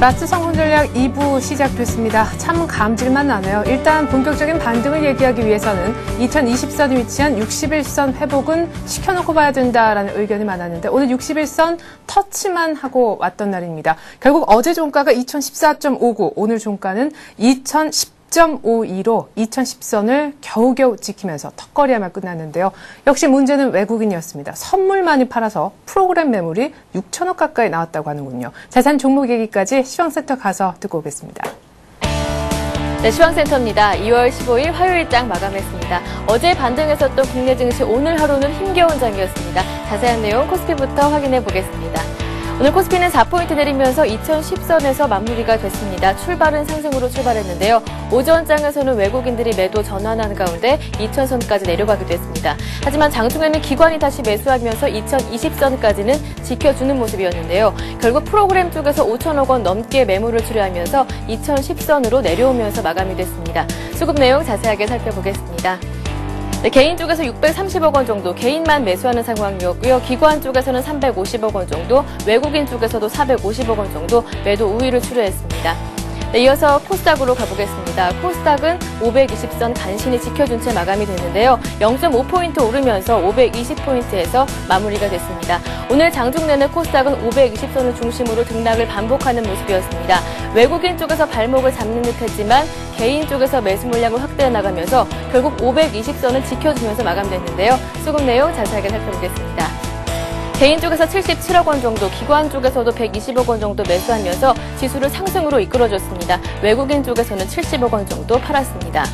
라츠 성공전략 2부 시작됐습니다. 참 감질만 나네요. 일단 본격적인 반등을 얘기하기 위해서는 2020선에 위치한 61선 회복은 시켜놓고 봐야 된다라는 의견이 많았는데 오늘 61선 터치만 하고 왔던 날입니다. 결국 어제 종가가 2014.59, 오늘 종가는 2010.52로 2010선을 겨우겨우 지키면서 턱걸이야만 끝났는데요. 역시 문제는 외국인이었습니다. 선물 많이 팔아서 프로그램 매물이 6천억 가까이 나왔다고 하는군요. 자세한 종목 얘기까지 시황센터 가서 듣고 오겠습니다. 네, 시황센터입니다. 2월 15일 화요일장 마감했습니다. 어제 반등했었던 국내 증시 오늘 하루는 힘겨운 장이었습니다. 자세한 내용 코스피부터 확인해 보겠습니다. 오늘 코스피는 4포인트 내리면서 2010선에서 마무리가 됐습니다. 출발은 상승으로 출발했는데요. 오전장에서는 외국인들이 매도 전환하는 가운데 2000선까지 내려가기도 했습니다. 하지만 장중에는 기관이 다시 매수하면서 2020선까지는 지켜주는 모습이었는데요. 결국 프로그램 쪽에서 5천억 원 넘게 매물을 출회하면서 2010선으로 내려오면서 마감이 됐습니다. 수급 내용 자세하게 살펴보겠습니다. 네, 개인 쪽에서 630억 원 정도 개인만 매수하는 상황이었고요. 기관 쪽에서는 350억 원 정도, 외국인 쪽에서도 450억 원 정도 매도 우위를 출회했습니다. 네, 이어서 코스닥으로 가보겠습니다. 코스닥은 520선 간신히 지켜준 채 마감이 됐는데요. 0.5포인트 오르면서 520포인트에서 마무리가 됐습니다. 오늘 장중 내내 코스닥은 520선을 중심으로 등락을 반복하는 모습이었습니다. 외국인 쪽에서 발목을 잡는 듯 했지만 개인 쪽에서 매수 물량을 확대해 나가면서 결국 520선을 지켜주면서 마감됐는데요. 수급 내용 자세하게 살펴보겠습니다. 개인 쪽에서 77억 원 정도, 기관 쪽에서도 120억 원 정도 매수하면서 지수를 상승으로 이끌어줬습니다. 외국인 쪽에서는 70억 원 정도 팔았습니다.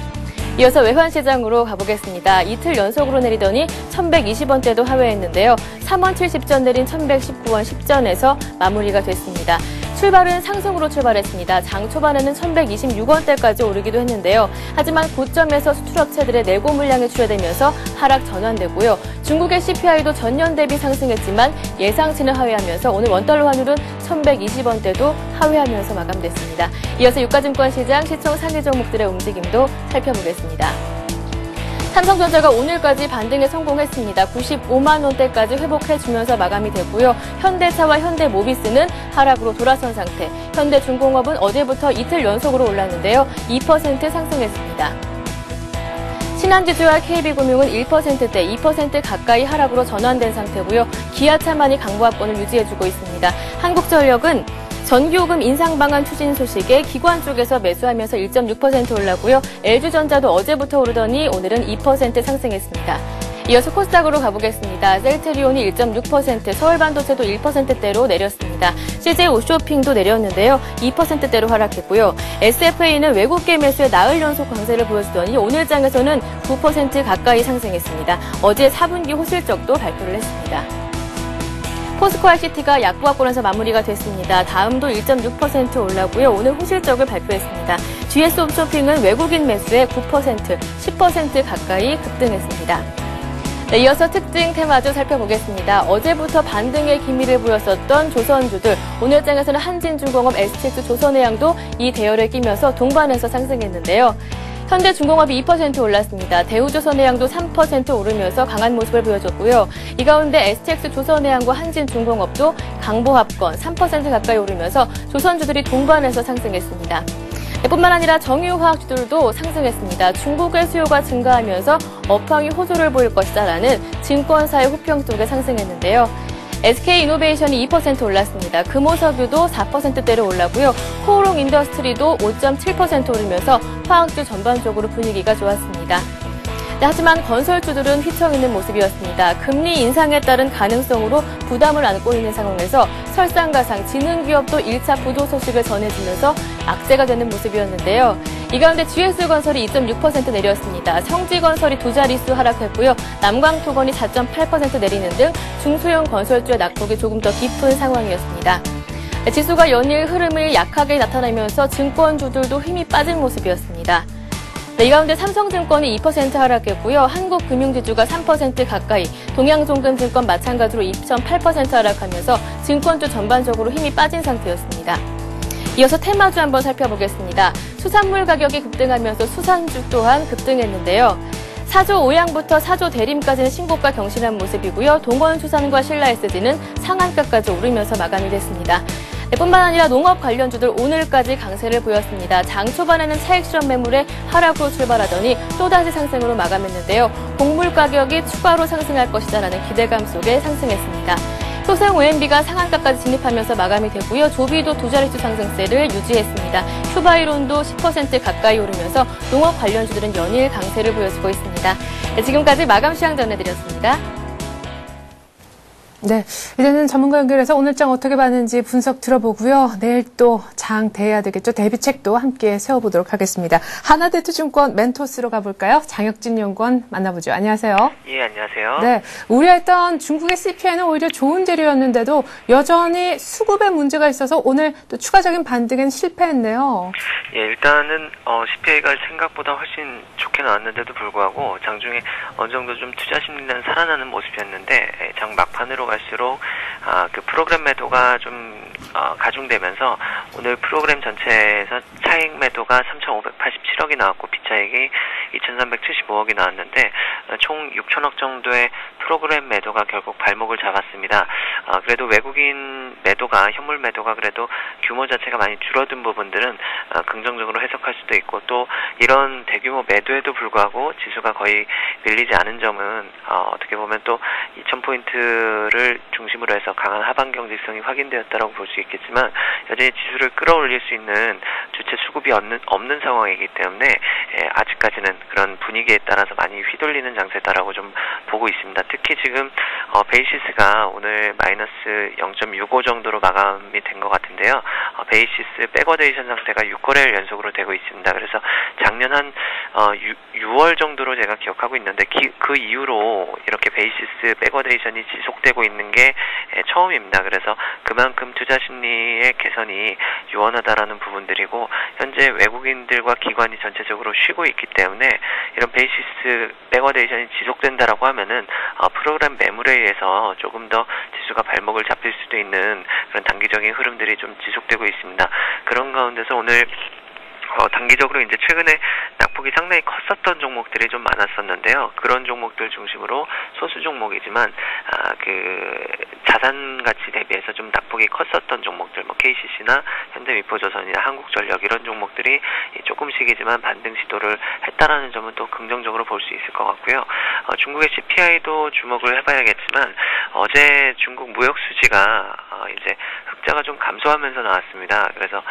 이어서 외환시장으로 가보겠습니다. 이틀 연속으로 내리더니 1120원대도 하회했는데요. 3원 70전 내린 1119원 10전에서 마무리가 됐습니다. 출발은 상승으로 출발했습니다. 장 초반에는 1126원대까지 오르기도 했는데요. 하지만 고점에서 수출업체들의 내고 물량이 출회되면서 하락 전환되고요. 중국의 CPI도 전년 대비 상승했지만 예상치는 하회하면서 오늘 원달러 환율은 1120원대도 하회하면서 마감됐습니다. 이어서 유가증권 시장 시총 상위 종목들의 움직임도 살펴보겠습니다. 삼성전자가 오늘까지 반등에 성공했습니다. 95만 원대까지 회복해주면서 마감이 되고요. 현대차와 현대모비스는 하락으로 돌아선 상태. 현대중공업은 어제부터 이틀 연속으로 올랐는데요. 2% 상승했습니다. 신한지주와 KB금융은 1%대 2% 가까이 하락으로 전환된 상태고요. 기아차만이 강보합권을 유지해주고 있습니다. 한국전력은 전기요금 인상 방안 추진 소식에 기관 쪽에서 매수하면서 1.6% 올랐고요. LG전자도 어제부터 오르더니 오늘은 2% 상승했습니다. 이어서 코스닥으로 가보겠습니다. 셀트리온이 1.6%, 서울반도체도 1%대로 내렸습니다. CJ 옵쇼핑도 내렸는데요. 2%대로 하락했고요. SFA는 외국계 매수에 나흘 연속 강세를 보여주더니 오늘 장에서는 9% 가까이 상승했습니다. 어제 4분기 호실적도 발표를 했습니다. 포스코 ICT가 약보합권에서 마무리가 됐습니다. 다음도 1.6% 올랐고요. 오늘 호실적을 발표했습니다. GS 홈쇼핑은 외국인 매수에 9%, 10% 가까이 급등했습니다. 네, 이어서 특징 테마주 살펴보겠습니다. 어제부터 반등의 기미를 보였었던 조선주들, 오늘 장에서는 한진중공업, STX, 조선해양도 이 대열에 끼면서 동반해서 상승했는데요. 현대중공업이 2% 올랐습니다. 대우조선해양도 3% 오르면서 강한 모습을 보여줬고요. 이 가운데 STX 조선해양과 한진중공업도 강보합권 3% 가까이 오르면서 조선주들이 동반해서 상승했습니다. 뿐만 아니라 정유화학주들도 상승했습니다. 중국의 수요가 증가하면서 업황이 호조를 보일 것이다라는 증권사의 호평 속에 상승했는데요. SK이노베이션이 2% 올랐습니다. 금호석유도 4%대로 올랐고요. 코오롱 인더스트리도 5.7% 오르면서 화학주 전반적으로 분위기가 좋았습니다. 네, 하지만 건설주들은 휘청이는 모습이었습니다. 금리 인상에 따른 가능성으로 부담을 안고 있는 상황에서 설상가상, 지능기업도 1차 부도 소식을 전해주면서 악재가 되는 모습이었는데요. 이 가운데 GS건설이 2.6% 내렸습니다. 성지건설이 두 자릿수 하락했고요. 남광토건이 4.8% 내리는 등 중소형 건설주의 낙폭이 조금 더 깊은 상황이었습니다. 지수가 연일 흐름을 약하게 나타나면서 증권주들도 힘이 빠진 모습이었습니다. 네, 이 가운데 삼성증권이 2% 하락했고요. 한국금융지주가 3% 가까이, 동양종금증권 마찬가지로 2.8% 하락하면서 증권주 전반적으로 힘이 빠진 상태였습니다. 이어서 테마주 한번 살펴보겠습니다. 수산물 가격이 급등하면서 수산주 또한 급등했는데요. 사조 오양부터 사조 대림까지는 신고가 경신한 모습이고요. 동원수산과 신라SG는 상한가까지 오르면서 마감이 됐습니다. 뿐만 아니라 농업 관련주들 오늘까지 강세를 보였습니다. 장 초반에는 차익 실현 매물의 하락으로 출발하더니 또다시 상승으로 마감했는데요. 곡물 가격이 추가로 상승할 것이다라는 기대감 속에 상승했습니다. 소상 OMB가 상한가까지 진입하면서 마감이 되고요. 조비도 두 자릿수 상승세를 유지했습니다. 휴바이론도 10% 가까이 오르면서 농업 관련주들은 연일 강세를 보여주고 있습니다. 네, 지금까지 마감 시황 전해드렸습니다. 네, 이제는 전문가 연결해서 오늘 장 어떻게 봤는지 분석 들어보고요. 내일 또 장 대해야 되겠죠. 대비책도 함께 세워보도록 하겠습니다. 하나대투증권 멘토스로 가볼까요? 장혁진 연구원 만나보죠. 안녕하세요. 예, 안녕하세요. 네, 우려했던 중국의 CPI는 오히려 좋은 재료였는데도 여전히 수급에 문제가 있어서 오늘 또 추가적인 반등엔 실패했네요. 예, 일단은 CPI가 생각보다 훨씬 좋게 나왔는데도 불구하고 장중에 어느 정도 좀 투자 심리는 살아나는 모습이었는데 장 막판으로 갈수록 그 프로그램 매도가 좀 가중되면서 오늘 프로그램 전체에서 차익 매도가 3,587억이 나왔고 비차익이 2,375억이 나왔는데 총 6천억 정도의 프로그램 매도가 결국 발목을 잡았습니다. 그래도 외국인 매도가 현물 매도가 그래도 규모 자체가 많이 줄어든 부분들은 긍정적으로 해석할 수도 있고 또 이런 대규모 매도에도 불구하고 지수가 거의 밀리지 않은 점은 어떻게 보면 또 2,000포인트를 중심으로 해서 강한 하방 경직성이 확인되었다고 볼 수 있겠지만 여전히 지수를 끌어올릴 수 있는 주체 수급이 없는 상황이기 때문에 아직까지는 그런 분위기에 따라서 많이 휘둘리는 장세다라고 좀 보고 있습니다. 특히 지금 베이시스가 오늘 마이너스 0.65 정도로 마감이 된 것 같은데요. 베이시스 백워데이션 상태가 6거래일 연속으로 되고 있습니다. 그래서 작년 한 6월 정도로 제가 기억하고 있는데 그 이후로 이렇게 베이시스 백워데이션이 지속되고 있는 게 처음입니다. 그래서 그만큼 투자 심리의 개선이 유원하다라는 부분들이고 현재 외국인들과 기관이 전체적으로 쉬고 있기 때문에 이런 베이시스 백워데이션이 지속된다라고 하면은 프로그램 매물에 의해서 조금 더 지수가 발목을 잡힐 수도 있는 그런 단기적인 흐름들이 좀 지속되고 있습니다. 그런 가운데서 오늘 단기적으로 이제 최근에 낙폭이 상당히 컸었던 종목들이 좀 많았었는데요. 그런 종목들 중심으로 소수 종목이지만 그 자산 가치 대비해서 좀 낙폭이 컸었던 종목들, 뭐 KCC나 현대미포조선이나 한국전력 이런 종목들이 조금씩이지만 반등 시도를 했다라는 점은 또 긍정적으로 볼 수 있을 것 같고요. 중국의 CPI도 주목을 해봐야겠지만 어제 중국 무역 수지가 이제 흑자가 좀 감소하면서 나왔습니다. 그래서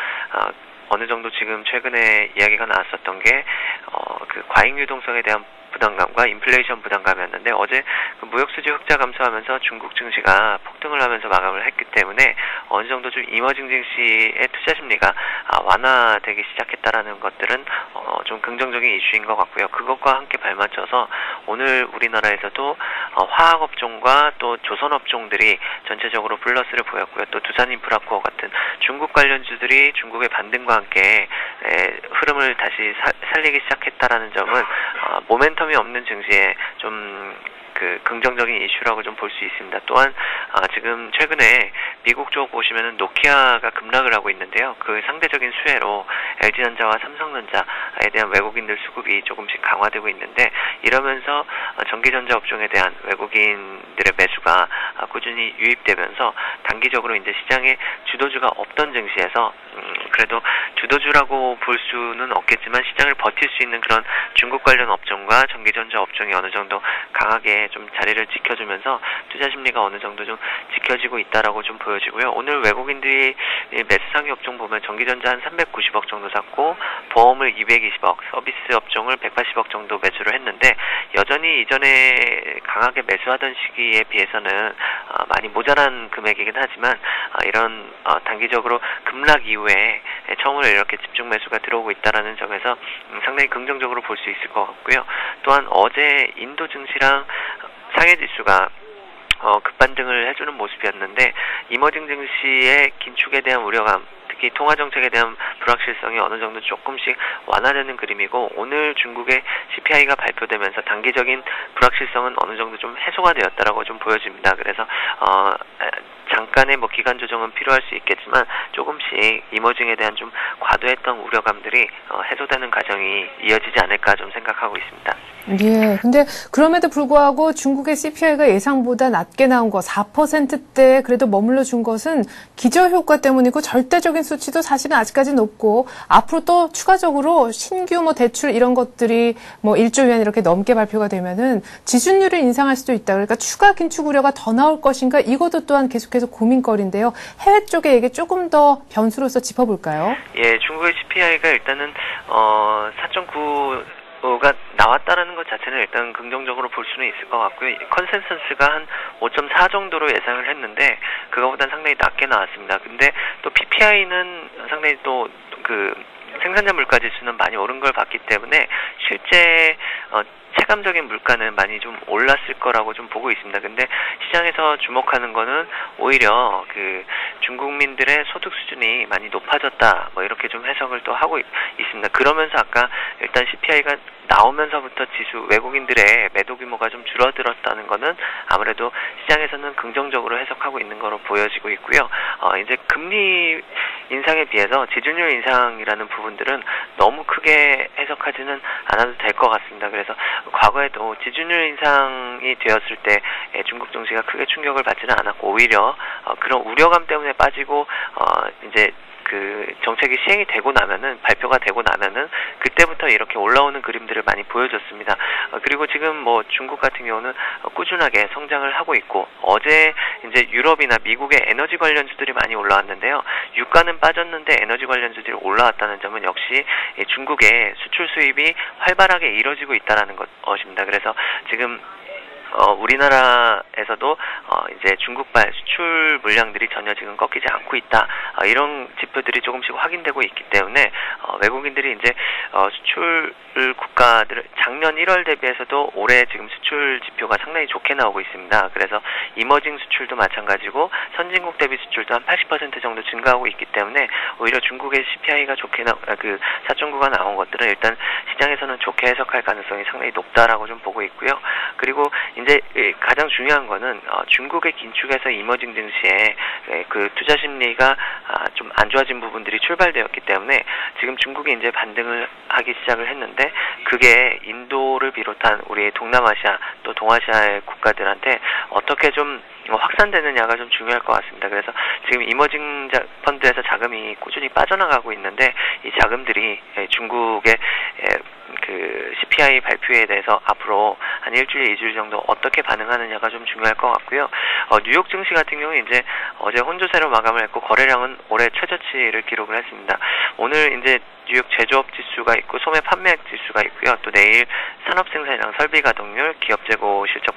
어느 정도 지금 최근에 이야기가 나왔었던 게 그 과잉 유동성에 대한 부담감과 인플레이션 부담감이었는데 어제 그 무역수지 흑자 감소하면서 중국 증시가 폭등을 하면서 마감을 했기 때문에 어느 정도 좀 이머징 증시의 투자 심리가 완화되기 시작했다라는 것들은 좀 긍정적인 이슈인 것 같고요. 그것과 함께 발맞춰서 오늘 우리나라에서도 화학업종과 또 조선업종들이 전체적으로 플러스를 보였고요. 또 두산인프라코어 같은 중국 관련주들이 중국의 반등과 함께 흐름을 다시 살리기 시작했다라는 점은 모멘텀이 없는 증시에 좀 긍정적인 이슈라고 좀 볼 수 있습니다. 또한 지금 최근에 미국 쪽 보시면은 노키아가 급락을 하고 있는데요. 그 상대적인 수혜로 LG전자와 삼성전자에 대한 외국인들 수급이 조금씩 강화되고 있는데 이러면서 전기전자 업종에 대한 외국인들의 매수가 꾸준히 유입되면서 단기적으로 이제 시장에 주도주가 없던 증시에서 그래도 주도주라고 볼 수는 없겠지만 시장을 버틸 수 있는 그런 중국 관련 업종과 전기전자 업종이 어느 정도 강하게 좀 자리를 지켜주면서 투자 심리가 어느 정도 좀 지켜지고 있다라고 좀 보여지고요. 오늘 외국인들이 매수 상위 업종 보면 전기전자 한 390억 정도 샀고 보험을 220억, 서비스 업종을 180억 정도 매수를 했는데 여전히 이전에 강하게 매수하던 시기에 비해서는 많이 모자란 금액이긴 하지만 이런 단기적으로 급락 이후에 처음으로 이렇게 집중 매수가 들어오고 있다라는 점에서 상당히 긍정적으로 볼 수 있을 것 같고요. 또한 어제 인도 증시랑 상해 지수가 급반등을 해주는 모습이었는데 이머징 증시의 긴축에 대한 우려감, 특히 통화 정책에 대한 불확실성이 어느 정도 조금씩 완화되는 그림이고 오늘 중국의 CPI가 발표되면서 단기적인 불확실성은 어느 정도 좀 해소가 되었다라고 좀 보여집니다. 그래서 잠깐의 뭐 기간 조정은 필요할 수 있겠지만 조금씩 이머징에 대한 좀 과도했던 우려감들이 해소되는 과정이 이어지지 않을까 좀 생각하고 있습니다. 예. 근데 그럼에도 불구하고 중국의 CPI가 예상보다 낮게 나온 거 4%대에 그래도 머물러 준 것은 기저효과 때문이고 절대적인 수치도 사실은 아직까지 높고 앞으로 또 추가적으로 신규 뭐 대출 이런 것들이 뭐 1조 위안 이렇게 넘게 발표가 되면은 지준율을 인상할 수도 있다. 그러니까 추가 긴축 우려가 더 나올 것인가 이것도 또한 계속해서 고민거리인데요. 해외 쪽에 이게 조금 더 변수로서 짚어볼까요? 예, 중국의 CPI가 일단은 4.9가 나왔다라는 것 자체는 일단 긍정적으로 볼 수는 있을 것 같고요. 컨센서스가 한 5.4 정도로 예상을 했는데 그거보다는 상당히 낮게 나왔습니다. 근데 또 PPI는 상당히 또 그 생산자 물가 지수는 많이 오른 걸 봤기 때문에 실제 체감적인 물가는 많이 좀 올랐을 거라고 좀 보고 있습니다. 근데 시장에서 주목하는 거는 오히려 그 중국민들의 소득 수준이 많이 높아졌다. 뭐 이렇게 좀 해석을 또 하고 있습니다. 그러면서 아까 일단 CPI가 나오면서부터 지수 외국인들의 매도 규모가 좀 줄어들었다는 거는 아무래도 시장에서는 긍정적으로 해석하고 있는 거로 보여지고 있고요. 이제 금리 인상에 비해서 지준율 인상이라는 부분들은 너무 크게 해석하지는 않아도 될 것 같습니다. 그래서 과거에도 지준율 인상이 되었을 때 중국 증시가 크게 충격을 받지는 않았고 오히려 그런 우려감 때문에 빠지고 이제 그 정책이 시행이 되고 나면은 발표가 되고 나면은 그때부터 이렇게 올라오는 그림들을 많이 보여줬습니다. 그리고 지금 뭐 중국 같은 경우는 꾸준하게 성장을 하고 있고 어제 이제 유럽이나 미국의 에너지 관련주들이 많이 올라왔는데요. 유가는 빠졌는데 에너지 관련주들이 올라왔다는 점은 역시 중국의 수출 수입이 활발하게 이루어지고 있다라는 것입니다. 그래서 지금 우리나라에서도 이제 중국발 수출 물량들이 전혀 지금 꺾이지 않고 있다. 이런 지표들이 조금씩 확인되고 있기 때문에 외국인들이 이제 수출 국가들 작년 1월 대비해서도 올해 지금 수출 지표가 상당히 좋게 나오고 있습니다. 그래서 이머징 수출도 마찬가지고 선진국 대비 수출도 한 80% 정도 증가하고 있기 때문에 오히려 중국의 CPI가 좋게 4.9가 나온 것들은 일단 시장에서는 좋게 해석할 가능성이 상당히 높다라고 좀 보고 있고요. 그리고 이제 가장 중요한 거는 중국의 긴축에서 이머징 증시에 그 투자 심리가 좀 안 좋아진 부분들이 출발되었기 때문에 지금 중국이 이제 반등을 하기 시작을 했는데 그게 인도를 비롯한 우리 동남아시아 또 동아시아의 국가들한테 어떻게 좀 확산되느냐가 좀 중요할 것 같습니다. 그래서 지금 이머징 펀드에서 자금이 꾸준히 빠져나가고 있는데 이 자금들이 중국의 그 CPI 발표에 대해서 앞으로 한 일주일, 2주일 정도 어떻게 반응하느냐가 좀 중요할 것 같고요. 뉴욕 증시 같은 경우는 이제 어제 혼조세로 마감을 했고 거래량은 올해 최저치를 기록을 했습니다. 오늘 이제 뉴욕 제조업 지수가 있고 소매 판매액 지수가 있고요. 또 내일 산업생산이랑 설비 가동률, 기업 재고 실적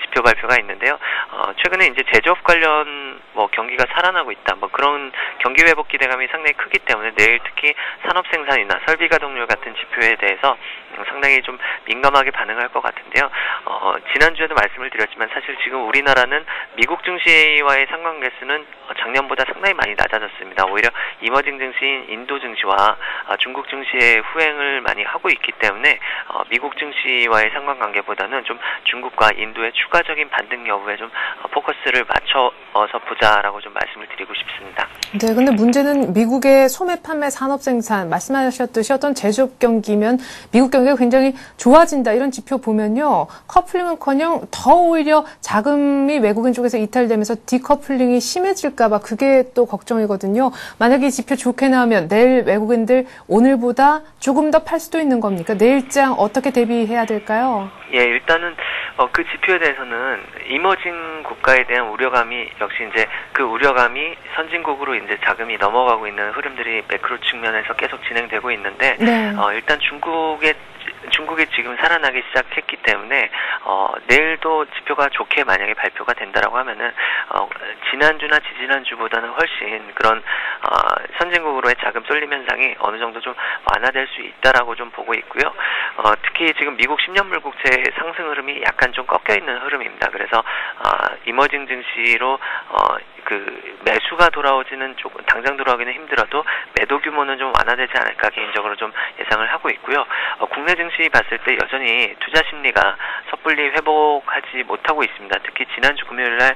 지표 발표가 있는데요. 최근에 이제 제조업 관련 뭐 경기가 살아나고 있다. 뭐 그런 경기 회복 기대감이 상당히 크기 때문에 내일 특히 산업생산이나 설비 가동률 같은 지표에 대해서 상당히 좀 민감하게 반응할 것 같은데요. 지난주에도 말씀을 드렸지만 사실 지금 우리나라는 미국 증시와의 상관계수는 작년보다 상당히 많이 낮아졌습니다. 오히려 이머징 증시인 인도 증시와 중국 증시의 후행을 많이 하고 있기 때문에 미국 증시와의 상관관계보다는 좀 중국과 인도의 추가적인 반등 여부에 좀 포커스를 맞춰서 보자라고 좀 말씀을 드리고 싶습니다. 네, 근데 문제는 미국의 소매 판매 산업 생산 말씀하셨듯이 어떤 제조업 경기면 미국 경기가 굉장히 좋아진다 이런 지표 보면요 커플링은커녕 더 오히려 자금이 외국인 쪽에서 이탈되면서 디커플링이 심해질까봐 그게 또 걱정이거든요. 만약에 이 지표 좋게 나오면 내일 외국인들 오늘보다 조금 더 팔 수도 있는 겁니까? 내일장 어떻게 대비해야 될까요? 예, 일단은 그 지표에 대해서는 이머징 국가에 대한 우려감이 역시 이제 그 우려감이 선진국으로 이제 자금이 넘어가고 있는 흐름들이 매크로 측면에서 계속 진행되고 있는데 네. 일단 중국이 지금 살아나기 시작했기 때문에 내일도 지표가 좋게 만약에 발표가 된다라고 하면은 지난주나 지지난주보다는 훨씬 그런 선진국으로의 자금 쏠림 현상이 어느 정도 좀 완화될 수 있다라고 좀 보고 있고요. 특히 지금 미국 10년 물국채의 상승 흐름이 약간 좀 꺾여 있는 흐름입니다. 그래서 이머징 증시로 그 매수가 돌아오지는 조금 당장 돌아오기는 힘들어도 매도 규모는 좀 완화되지 않을까 개인적으로 좀 예상을 하고 있고요. 국내 증시 봤을 때 여전히 투자 심리가 섣불리 회복하지 못하고 있습니다. 특히 지난주 금요일날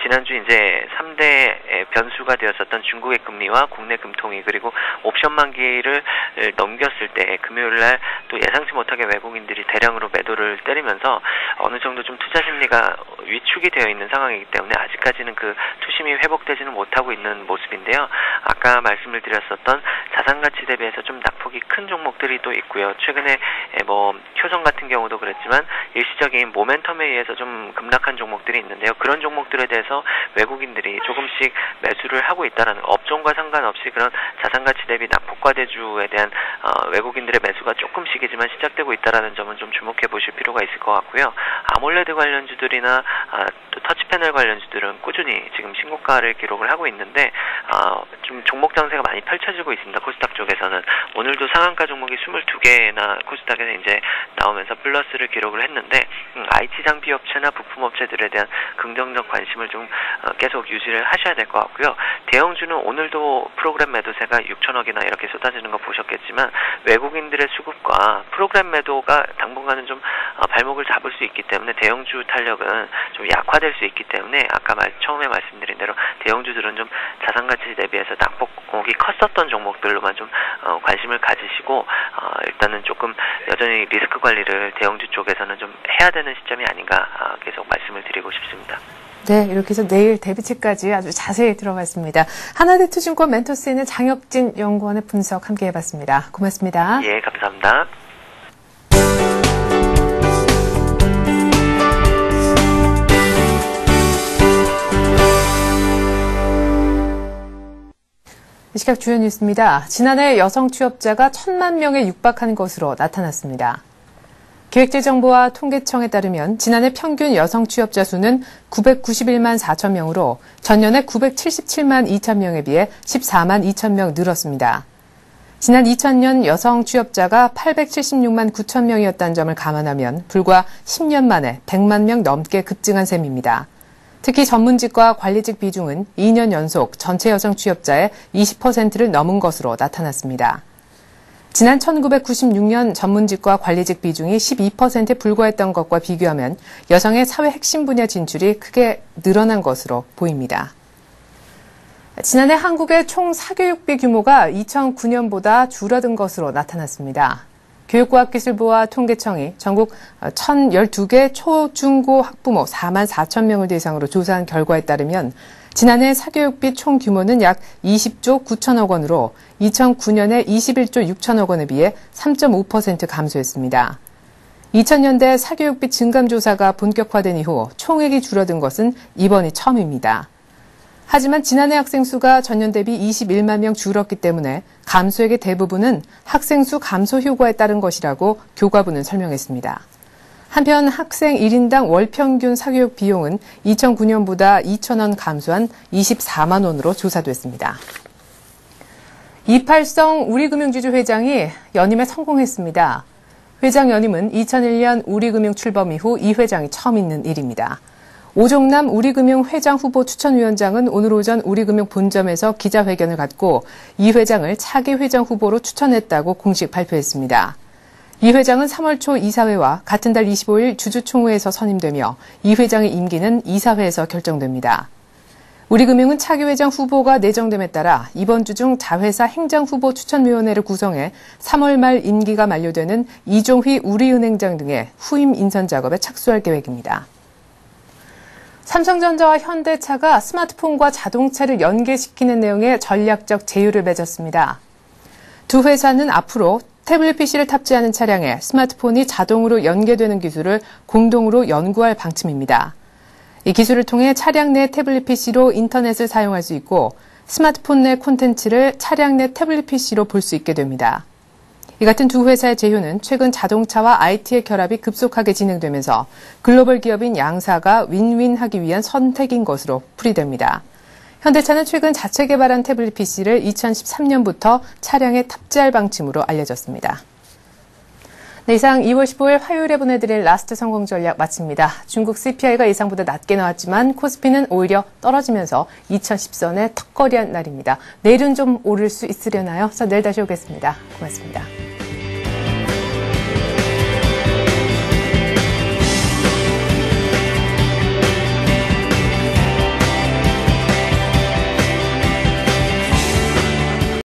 지난주 이제 3대 변수가 되었었던 중국의 금리와 국내 금통위 그리고 옵션 만기를 넘겼을 때 금요일날 또 예상치 못하게 외국인들이 대량으로 매도를 때리면서 어느 정도 좀 투자 심리가 위축이 되어 있는 상황이기 때문에 아직까지는 그 투심이 회복되지는 못하고 있는 모습인데요. 아까 말씀을 드렸었던 자산 가치 대비해서 좀 낙폭이 큰 종목들이 또 있고요. 최근에 뭐 효성 같은 경우도 그랬지만 일시적인 모멘텀에 의해서 좀 급락한 종목들이 있는데요. 그런 종목들에 대해서 외국인들이 조금씩 매수를 하고 있다라는 업종과 상관없이 그런 자산 가치 대비 낙폭과대주에 대한 외국인들의 매수가 조금씩이지만 시작되고 있다라는 점은 좀 주목해 보실 필요가 있을 것 같고요. 아몰레드 관련주들이나 또 터치 패널 관련주들은 꾸준히 지금 신고가를 기록을 하고 있는데 좀 종목 장세가 많이 펼쳐지고 있습니다. 코스닥 쪽에서는 오늘도 상한가 종목이 22개나 코스닥에서 이제 나오면서 플러스를 기록을 했는데 IT 장비 업체나 부품 업체들에 대한 긍정적 관심을 좀 계속 유지를 하셔야 될 것 같고요. 대형주는 오늘도 프로그램 매도세가 6천억이나 이렇게 쏟아지는 거 보셨겠지만 외국인들의 수급과 프로그램 매도가 당분간은 좀 발목을 잡을 수 있기 때문에 대형주 탄력은 좀 약화될 수 있기 때문에 아까 처음에 말씀드린 대로 대형주들은 좀 자산 가치 대비해서 낙폭이 컸었던 종목들로만 좀 관심을 가지시고 일단은 조금 여전히 리스크 관리를 대형주 쪽에서는 좀 해야 되는 시점이 아닌가 계속 말씀을 드리고 싶습니다. 네, 이렇게 해서 내일 대비치까지 아주 자세히 들어봤습니다. 하나대투증권 멘토스에 있는 장혁진 연구원의 분석 함께 해봤습니다. 고맙습니다. 예, 감사합니다. 이 시각 주요 뉴스입니다. 지난해 여성 취업자가 1,000만 명에 육박하는 것으로 나타났습니다. 기획재정부와 통계청에 따르면 지난해 평균 여성 취업자 수는 991만 4천 명으로 전년에 977만 2천 명에 비해 14만 2천 명 늘었습니다. 지난 2000년 여성 취업자가 876만 9천 명이었다는 점을 감안하면 불과 10년 만에 100만 명 넘게 급증한 셈입니다. 특히 전문직과 관리직 비중은 2년 연속 전체 여성 취업자의 20%를 넘은 것으로 나타났습니다. 지난 1996년 전문직과 관리직 비중이 12%에 불과했던 것과 비교하면 여성의 사회 핵심 분야 진출이 크게 늘어난 것으로 보입니다. 지난해 한국의 총 사교육비 규모가 2009년보다 줄어든 것으로 나타났습니다. 교육과학기술부와 통계청이 전국 1,012개 초, 중, 고 학부모 4만 4천 명을 대상으로 조사한 결과에 따르면 지난해 사교육비 총 규모는 약 20조 9천억 원으로 2009년에 21조 6천억 원에 비해 3.5% 감소했습니다. 2000년대 사교육비 증감 조사가 본격화된 이후 총액이 줄어든 것은 이번이 처음입니다. 하지만 지난해 학생 수가 전년 대비 21만 명 줄었기 때문에 감소액의 대부분은 학생 수 감소 효과에 따른 것이라고 교과부는 설명했습니다. 한편 학생 1인당 월 평균 사교육 비용은 2009년보다 2,000원 감소한 24만 원으로 조사됐습니다. 이팔성 우리금융지주 회장이 연임에 성공했습니다. 회장 연임은 2001년 우리금융 출범 이후 이 회장이 처음 있는 일입니다. 오종남 우리금융 회장 후보 추천위원장은 오늘 오전 우리금융 본점에서 기자회견을 갖고 이 회장을 차기 회장 후보로 추천했다고 공식 발표했습니다. 이 회장은 3월 초 이사회와 같은 달 25일 주주총회에서 선임되며 이 회장의 임기는 이사회에서 결정됩니다. 우리금융은 차기 회장 후보가 내정됨에 따라 이번 주 중 자회사 행장후보 추천위원회를 구성해 3월 말 임기가 만료되는 이종휘 우리은행장 등의 후임 인선 작업에 착수할 계획입니다. 삼성전자와 현대차가 스마트폰과 자동차를 연계시키는 내용의 전략적 제휴를 맺었습니다. 두 회사는 앞으로 태블릿 PC를 탑재하는 차량에 스마트폰이 자동으로 연계되는 기술을 공동으로 연구할 방침입니다. 이 기술을 통해 차량 내 태블릿 PC로 인터넷을 사용할 수 있고 스마트폰 내 콘텐츠를 차량 내 태블릿 PC로 볼 수 있게 됩니다. 이 같은 두 회사의 제휴는 최근 자동차와 IT의 결합이 급속하게 진행되면서 글로벌 기업인 양사가 윈윈하기 위한 선택인 것으로 풀이됩니다. 현대차는 최근 자체 개발한 태블릿 PC를 2013년부터 차량에 탑재할 방침으로 알려졌습니다. 네, 이상 2월 15일 화요일에 보내드릴 라스트 성공 전략 마칩니다. 중국 CPI가 예상보다 낮게 나왔지만 코스피는 오히려 떨어지면서 2010선에 턱걸이한 날입니다. 내일은 좀 오를 수 있으려나요? 내일 다시 오겠습니다. 고맙습니다.